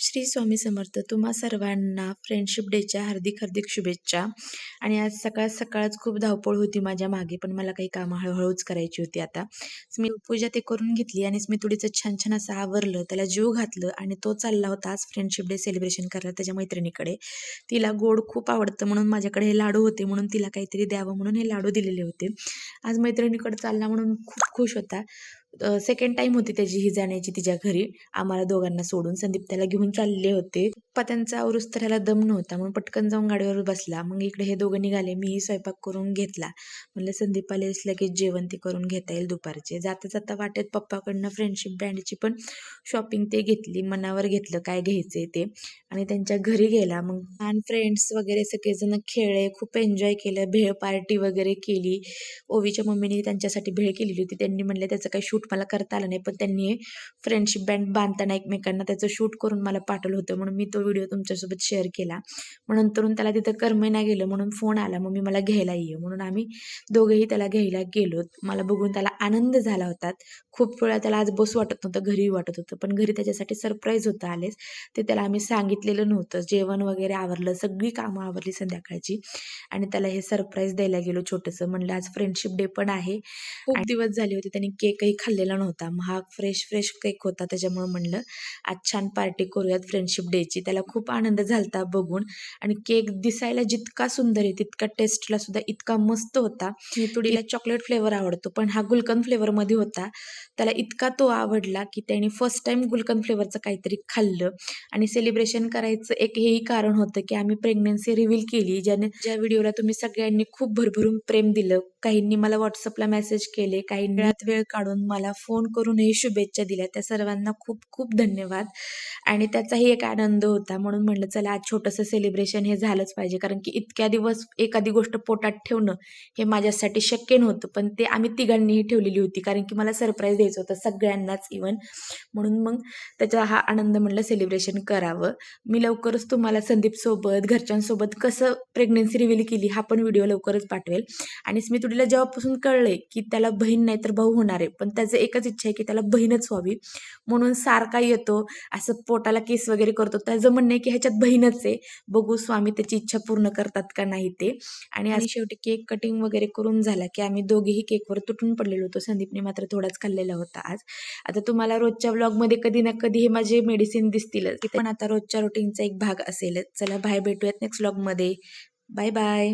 श्री स्वामी समर्थ. तुम्हा सर्वांना फ्रेंडशिप डेच्या हार्दिक हार्दिक शुभेच्छा. आणि आज सकाळ सकाळच खूप धावपळ होती माझ्या मागे, पण मला काही कामं हळूहळूच करायची होती. आता मी पूजा ते करून घेतली आणि मी थोडीचं छान छान असं आवरलं, त्याला जीव घातलं आणि तो चालला होता आज फ्रेंडशिप डे सेलिब्रेशन करायला त्याच्या मैत्रिणीकडे. तिला गोड खूप आवडतं म्हणून माझ्याकडे हे लाडू होते, म्हणून तिला काहीतरी द्यावं म्हणून हे लाडू दिलेले होते. आज मैत्रिणीकडे चालला म्हणून खूप खुश होता. सेकंड टाइम होती त्याची ही जाण्याची तिच्या घरी, आम्हाला दोघांना सोडून. संदीप त्याला घेऊन चालले होते. पप्पा त्यांचा औरुस तर ह्याला दम नव्हता म्हणून पटकन जाऊन गाडीवर बसला. मग इकडे हे दोघं निघाले, मीही स्वयंपाक करून घेतला. म्हणलं संदीप आलेस लगेच जेवण ते करून घेता येईल दुपारचे. जाता जाता वाटेत पप्पाकडनं फ्रेंडशिप ब्रँडची पण शॉपिंग ते घेतली, मनावर घेतलं काय घ्यायचंय ते, आणि त्यांच्या घरी गेला. मग छान फ्रेंड्स वगैरे सगळेजण खेळले, खूप एन्जॉय केलं, भेळ पार्टी वगैरे केली. ओवीच्या मम्मीने त्यांच्यासाठी भेळ केलेली होती. त्यांनी म्हणले त्याचं काही शूट मला करता आलं नाही, पण त्यांनी फ्रेंडशिप बँड बांधताना एकमेकांना त्याचं शूट करून मला पाठवलं होतं, म्हणून मी तो व्हिडिओ तुमच्यासोबत शेअर केला. मग नंतरून त्याला तिथं करमे नाही गेलं म्हणून फोन आला, मग मी मला घ्यायला ये म्हणून आम्ही दोघेही त्याला घ्यायला गेलो. मला बघून त्याला आनंद झाला होता. खूप वेळा त्याला आज बसू वाटत नव्हतं, घरी वाटत होतं, पण घरी त्याच्यासाठी सरप्राईज होतं आलेच. ते त्याला आम्ही सांगितलेलं नव्हतं. जेवण वगैरे आवरलं, सगळी कामं आवरली संध्याकाळची, आणि त्याला हे सरप्राईज द्यायला गेलो छोटंसं. म्हणलं आज फ्रेंडशिप डे पण आहे. खूप दिवस झाले होते त्यांनी केकही खाल्लेला नव्हता, महाग फ्रेश फ्रेश केक होता, त्याच्यामुळे म्हणलं आज छान पार्टी करूयात फ्रेंडशिप डेची. त्याला खूप आनंद झालता बघून. आणि केक दिसायला जितका सुंदर आहे तितका टेस्टला सुद्धा इतका मस्त होता. तुडीला चॉकलेट फ्लेवर आवडतो, पण हा गुलकंद फ्लेवर मध्ये होता. त्याला इतका तो आवडला की त्याने फर्स्ट टाइम गुलकंद फ्लेवरचं काहीतरी खाल्लं. आणि सेलिब्रेशन करायचं एक हेही कारण होतं की आम्ही प्रेग्नन्सी रिव्हील केली, ज्या व्हिडिओला तुम्ही सगळ्यांनी खूप भरभरून प्रेम दिलं. काहींनी मला व्हॉट्सअपला मेसेज केले, काहींनी वेळ काढून मला फोन करूनही शुभेच्छा दिल्या. त्या सर्वांना खूप खूप धन्यवाद. आणि त्याचाही एक आनंद होता, म्हणून म्हणलं चला आज छोटंसं सेलिब्रेशन हे झालंच पाहिजे, कारण की इतक्या दिवस एखादी गोष्ट पोटात ठेवणं हे माझ्यासाठी शक्य नव्हतं, पण ते आम्ही तिघांनीही ठेवलेली होती, कारण की मला सरप्राईज द्यायचं होतं सगळ्यांनाच इव्हन. म्हणून मग त्याचा हा आनंद म्हणलं सेलिब्रेशन करावं. मी लवकरच तुम्हाला संदीप सोबत घरच्यांसोबत कसं प्रेग्नन्सी रिव्हील केली हा पण व्हिडिओ लवकरच पाठवेल. आणि स्मितुडीला जेव्हापासून कळले की त्याला बहीण नाही तर भाऊ होणार आहे, पण त्याचं एकच इच्छा आहे की त्याला बहीणच व्हावी, म्हणून सारखा येतो, असं पोटाला केस वगैरे करतो. त्याचं म्हणणं आहे की ह्याच्यात बहीणच आहे, बघू स्वामी त्याची इच्छा पूर्ण करतात का नाही ते. आणि शेवटी केक कटिंग वगैरे करून झाला की आम्ही दोघेही केकवर तुटून पडलेलो होतो. संदीपने मात्र थोडाच खाल्लेला होता आज. आता तुम्हाला रोजच्या व्लॉगमध्ये कधी ना कधी हे माझे मेडिसिन दिसतीलच, पण आता रोजच्या रुटीनचा एक भाग असेलच. चला बाय, भेटूयात नेक्स्ट व्लॉगमध्ये. Bye bye.